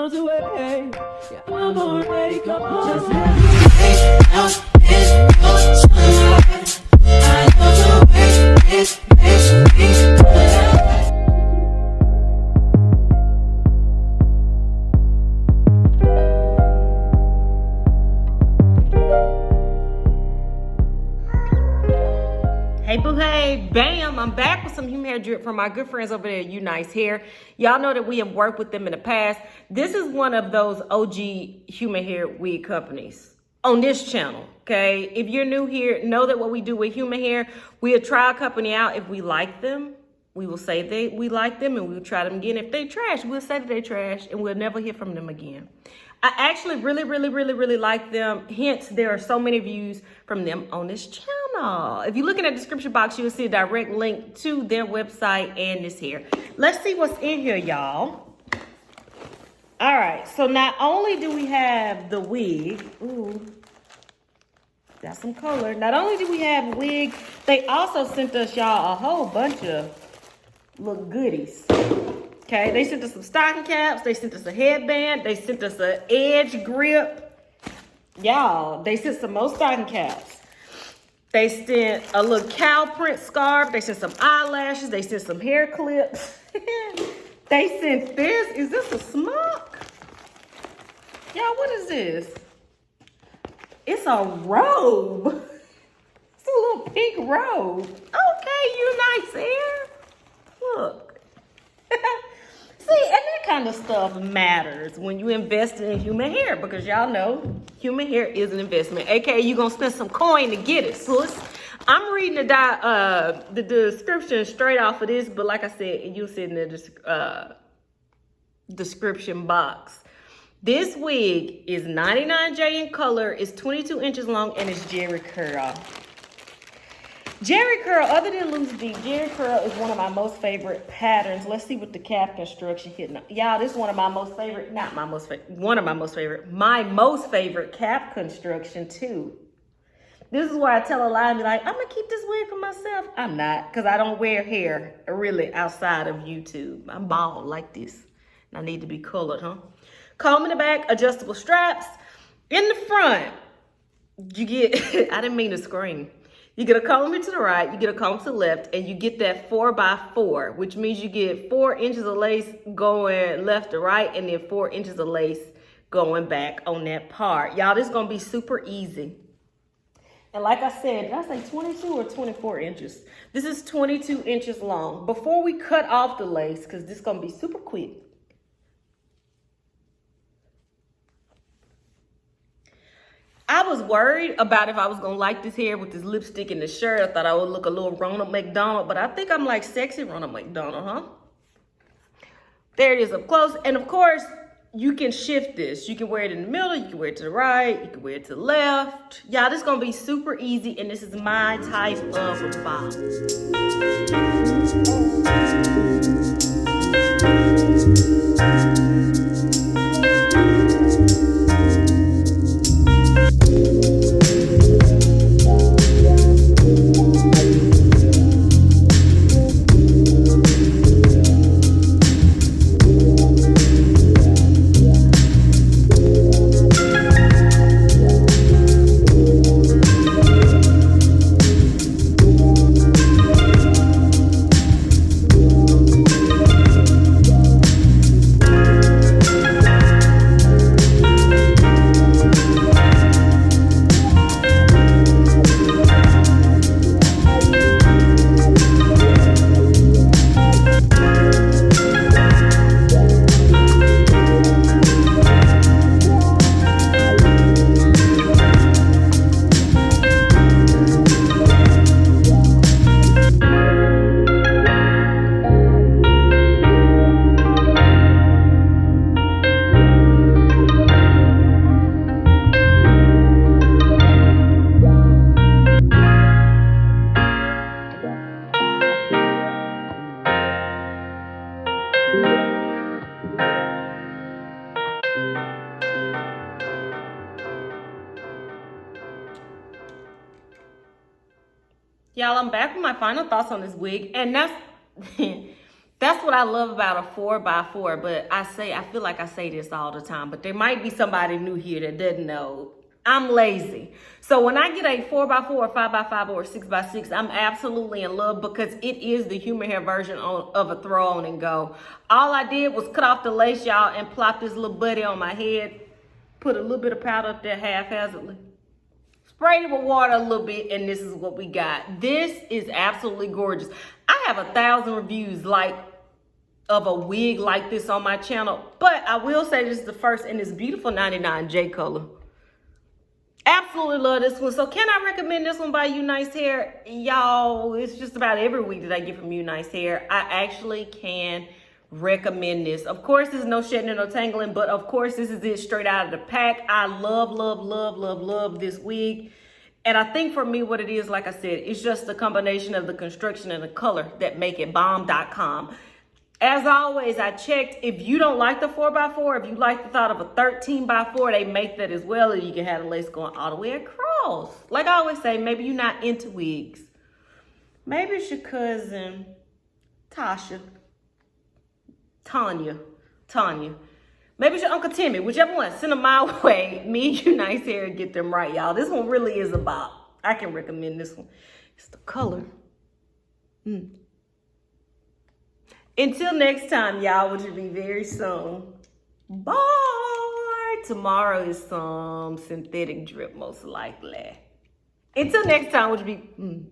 miles away. Yeah, I'm already gone. Just I know the way it makes me feel. Hey boo hey, bam, I'm back with some human hair drip from my good friends over there at UNiceHair. Y'all know that we have worked with them in the past. This is one of those OG human hair wig companies on this channel, okay? If you're new here, know that what we do with human hair, we'll try a company out. If we like them, we will say we like them and we'll try them again. If they trash, we'll say that they trash and we'll never hear from them again. I actually really like them. Hence, there are so many views from them on this channel. If you look in the description box, you'll see a direct link to their website and this hair. Let's see what's in here, y'all. All right, so not only do we have the wig, ooh, got some color. Not only do we have wig, they also sent us, y'all, a whole bunch of little goodies. Okay, they sent us some stocking caps. They sent us a headband. They sent us an edge grip. Y'all, they sent some more stocking caps. They sent a little cow print scarf. They sent some eyelashes. They sent some hair clips. They sent this. Is this a smock? Y'all, what is this? It's a robe. It's a little pink robe. Okay, UNiceHair. Look. See, and that kind of stuff matters when you invest in human hair, because y'all know human hair is an investment. AKA, you're going to spend some coin to get it, sis. I'm reading the description straight off of this, but like I said, you'll see in the description box. This wig is 99J in color, it's 22 inches long, and it's Jerry curl. Jerry curl, other than loose deep, Jerry curl is one of my most favorite patterns. Let's see what the cap construction hitting. Y'all, this is one of my most favorite, not my most favorite, one of my most favorite, my most favorite cap construction too. This is why I tell a lie and be like, I'm gonna keep this wig for myself. I'm not, because I don't wear hair really outside of YouTube. I'm bald like this, and I need to be colored, huh? Comb in the back, adjustable straps. In the front, you get, I didn't mean to scream. You get a comb here to the right, you get a comb to the left, and you get that 4x4, which means you get 4 inches of lace going left to right, and then 4 inches of lace going back on that part. Y'all, this is gonna be super easy. And like I said, did I say 22 or 24 inches? This is 22 inches long. Before we cut off the lace, because this is gonna be super quick, I was worried about if I was gonna like this hair with this lipstick and the shirt. I thought I would look a little Ronald McDonald, but I think I'm like sexy Ronald McDonald, huh? There it is up close. And of course, you can shift this. You can wear it in the middle, you can wear it to the right, you can wear it to the left. Y'all, this is gonna be super easy, and this is my type of bob. Y'all, I'm back with my final thoughts on this wig, and that's That's what I love about a 4x4, but I feel like I say this all the time, but there might be somebody new here that doesn't know. I'm lazy. So when I get a 4x4, 5x5, or 6x6, I'm absolutely in love because it is the human hair version of a throw on and go. All I did was cut off the lace, y'all, and plop this little buddy on my head, put a little bit of powder up there haphazardly, sprayed it with water a little bit, and this is what we got. This is absolutely gorgeous. I have 1,000 reviews of a wig like this on my channel, but I will say this is the first in this beautiful 99J color. Absolutely love this one. So can I recommend this one by UNiceHair? Y'all, it's just about every week that I get from UNiceHair. I actually can recommend this. Of course, there's no shedding and no tangling, but of course, this is it straight out of the pack. I love this wig. And I think for me, what it is, like I said, it's just the combination of the construction and the color that make it bomb.com. As always, I checked. If you don't like the 4x4, if you like the thought of a 13x4, they make that as well. And you can have the lace going all the way across. Like I always say, maybe you're not into wigs. Maybe it's your cousin, Tanya. Maybe it's your Uncle Timmy, whichever one. Send them my way. Me and UNiceHair get them right, y'all. This one really is a bop. I can recommend this one. It's the color. Until next time, y'all, which will be very soon. Bye. Tomorrow is some synthetic drip, most likely. Until next time, which will be...